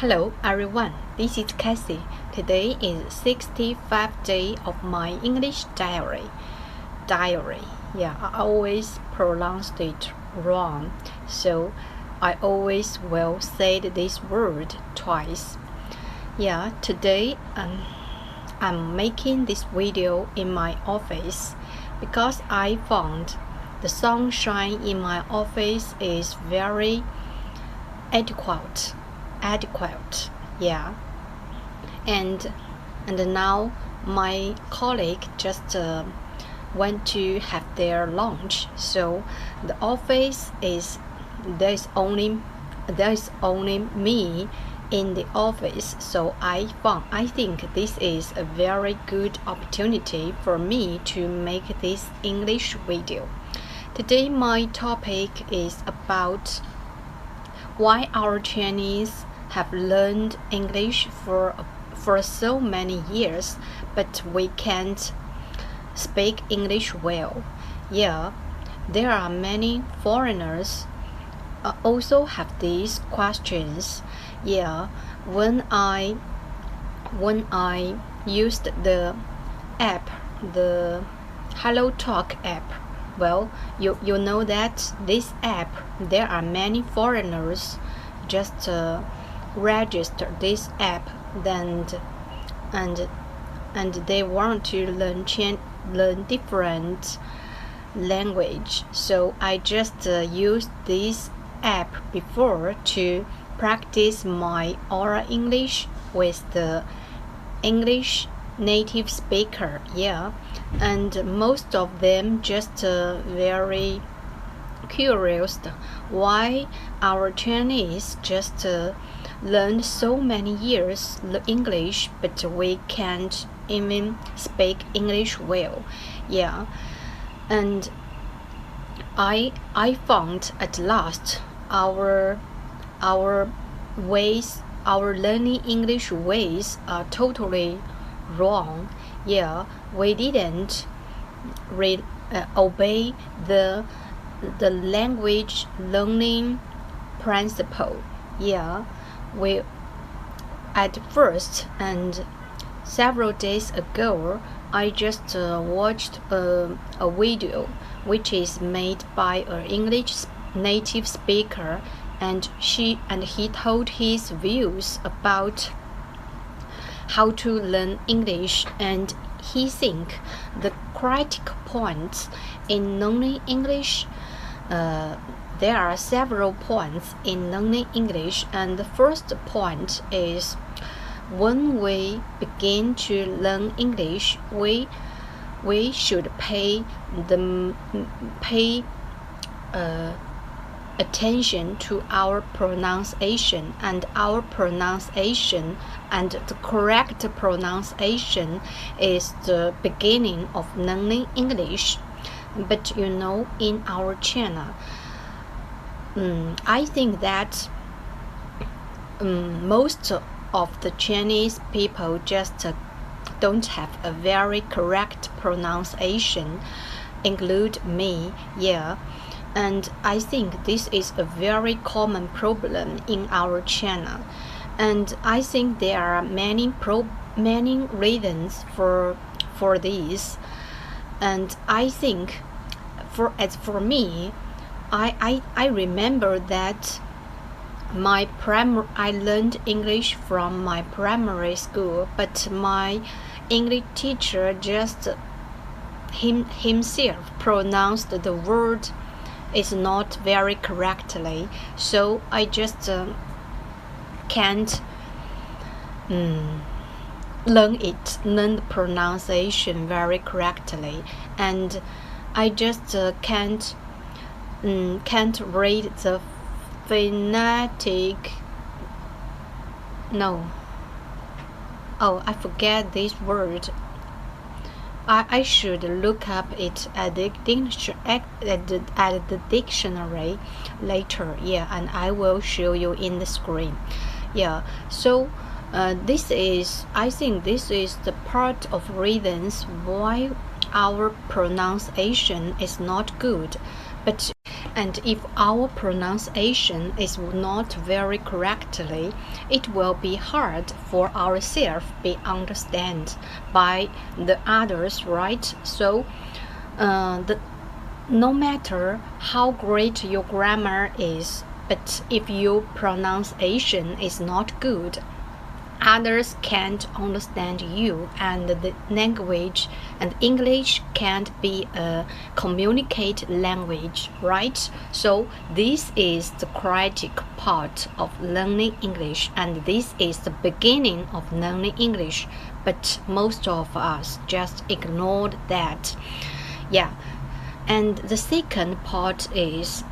Hello everyone, this is Cassie. Today is 65th day of my English diary. Yeah, I always pronounced it wrong, so I always will say this word twice. Yeah, today I'm making this video in my office because I found the sunshine in my office is very adequate, yeah. And now my colleague just went to have their lunch, so the office is there's only me in the office. So I think this is a very good opportunity for me to make this English video. Today my topic is about why our Chinese have learned English for so many years, but we can't speak English well. Yeah, there are many foreigners also have these questions. Yeah, when I used the app, the Hello Talk app, well, you know that this app, there are many foreigners just register this app, and they want to learn different language. So I just used this app before to practice my oral English with the English native speaker. Yeah, and most of them just very curious why our Chinese just learned so many years English, but we can't even speak English well. Yeah, and I found at last our learning English ways are totally wrong. Yeah, we didn't obey the language learning principle. Yeah, we at first, and several days ago I just watched a video which is made by an English native speaker, and he told his views about how to learn English, and he think the critical points in learning English, there are several points in learning English, and the first point is when we begin to learn English, we should pay attention to our pronunciation, and the correct pronunciation is the beginning of learning English. But you know, in our channel, I think that most of the Chinese people just don't have a very correct pronunciation, include me. Yeah, and I think this is a very common problem in our channel, and I think there are many reasons for this. And I think for me, I remember that I learned English from my primary school, but my English teacher just himself pronounced the word is not very correctly, so I just can't learn the pronunciation very correctly, and I just can't read the phonetic. No. Oh, I forget this word. I should look up it at the dictionary later. Yeah, and I will show you in the screen. Yeah, so I think this is the part of reasons why our pronunciation is not good. But And if our pronunciation is not very correctly, it will be hard for ourselves be understood by the others, right? So, no matter how great your grammar is, but if your pronunciation is not good, others can't understand you, and the language and English can't be a communicate language, right? So this is the critical part of learning English, and this is the beginning of learning English, but most of us just ignored that. Yeah. And the second part is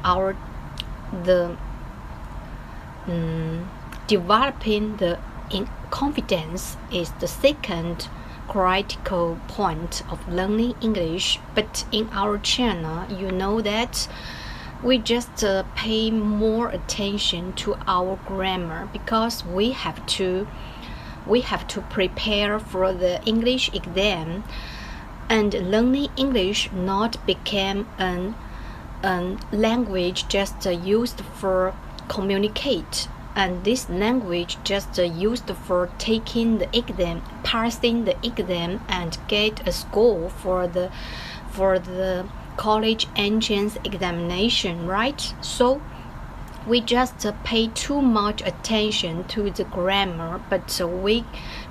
developing the confidence is the second critical point of learning English. But in our channel, you know that we just pay more attention to our grammar because we have to prepare for the English exam, and learning English not became an language just used for communicate, and this language just used for taking the exam, passing the exam, and get a score for the college entrance examination, right? So we just pay too much attention to the grammar, but we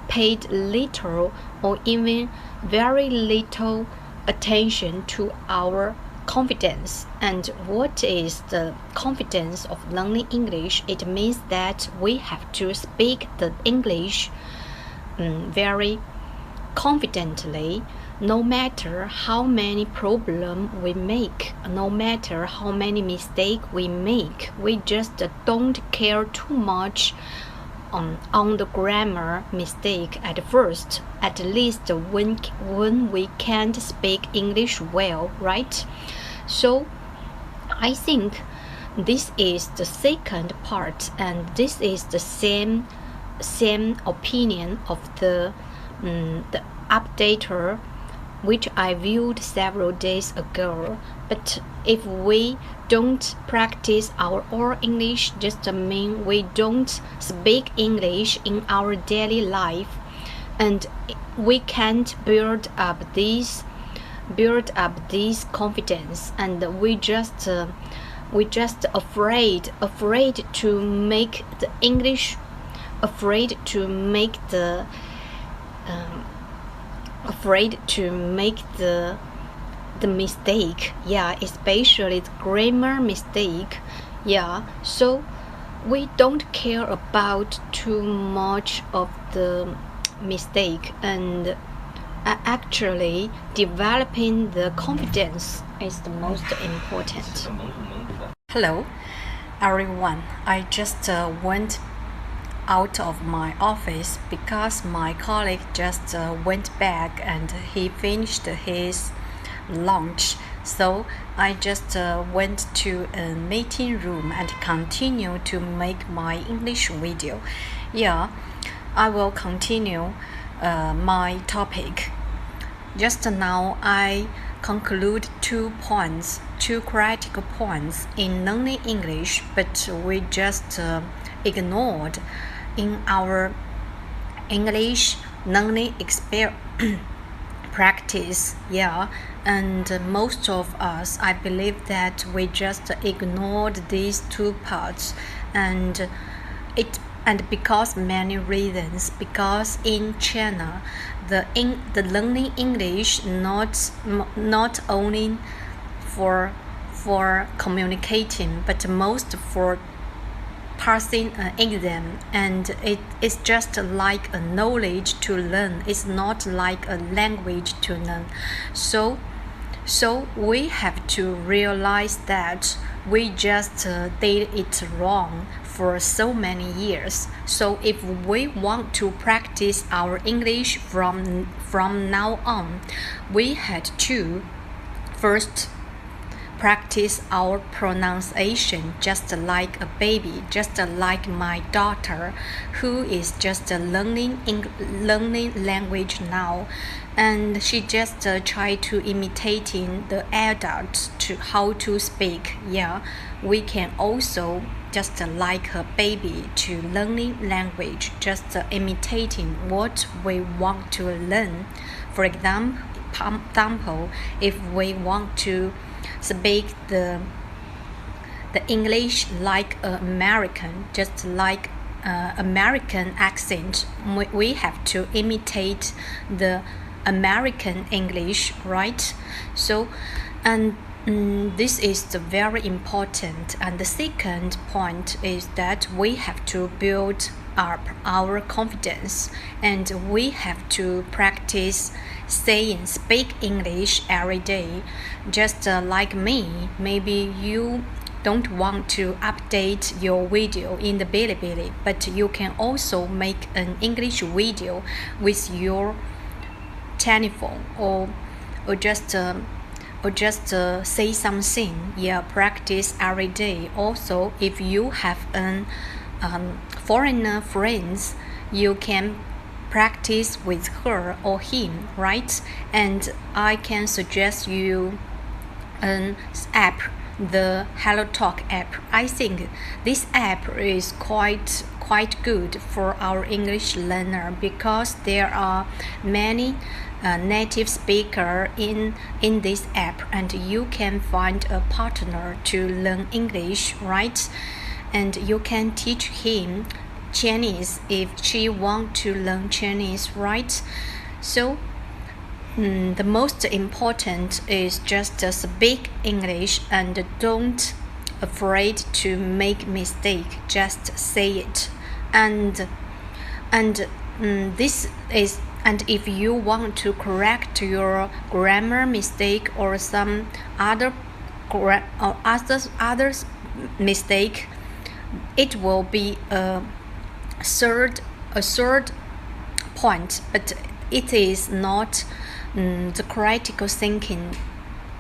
paid little or even very little attention to our confidence. And what is the confidence of learning English? It means that we have to speak the English very confidently, no matter how many problems we make, no matter how many mistakes we make. We just don't care too much on the grammar mistake at first, at least when we can't speak English well, right? So I think this is the second part, and this is the same opinion of the updater, which I viewed several days ago. But if we don't practice our oral English, just mean we don't speak English in our daily life, and we can't build up this confidence, and we just afraid to make the English, afraid to make the mistake, yeah, especially the grammar mistake, yeah. So we don't care about too much of the mistake, and actually developing the confidence is the most important. Hello everyone, I just went out of my office because my colleague just went back and he finished his lunch, so I just went to a meeting room and continue to make my English video. Yeah, I will continue my topic. Just now I conclude 2 critical points in learning English, but we just ignored in our English learning practice, yeah. And most of us, I believe that we just ignored these 2 parts, and because many reasons. Because in China, the learning English not only for communicating, but most for passing an exam, and it is just like a knowledge to learn. It's not like a language to learn. So we have to realize that we just did it wrong for so many years. So if we want to practice our English from now on, we had to first practice our pronunciation just like a baby, just like my daughter, who is just learning language now, and she just try to imitating the adults to how to speak. Yeah, we can also just like a baby to learning language, just imitating what we want to learn. For example, if we want to speak the English like an American, just like American accent, we have to imitate the American English, right? So, and this is very important. And the second point is that we have to build up our confidence, and we have to practice speak English every day. Just like me, maybe you don't want to update your video in the Bilibili, but you can also make an English video with your telephone, or just say something. Yeah, practice every day. Also, if you have an foreigner friends, you can practice with her or him, right? And I can suggest you an app, the HelloTalk app. I think this app is quite good for our English learner, because there are many native speaker in this app, and you can find a partner to learn English, right? And you can teach him Chinese if she want to learn Chinese, right? So the most important is just speak English and don't afraid to make mistake, just say it. And this is, and if you want to correct your grammar mistake or some other mistake, it will be a third point, but it is not the critical thinking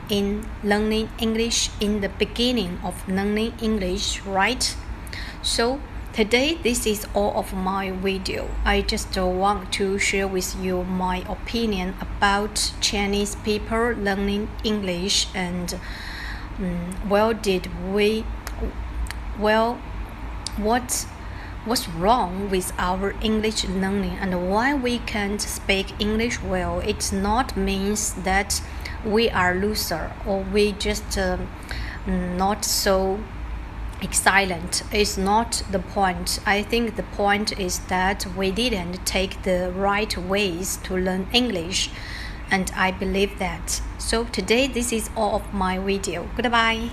in learning English, in the beginning of learning English, right? So today, this is all of my video. I just want to share with you my opinion about Chinese people learning English, and what's wrong with our English learning, and why we can't speak English well. It not means that we are loser, or we just not so excellent. It's not the point. I think the point is that we didn't take the right ways to learn English, and I believe that. So today, this is all of my video. Goodbye.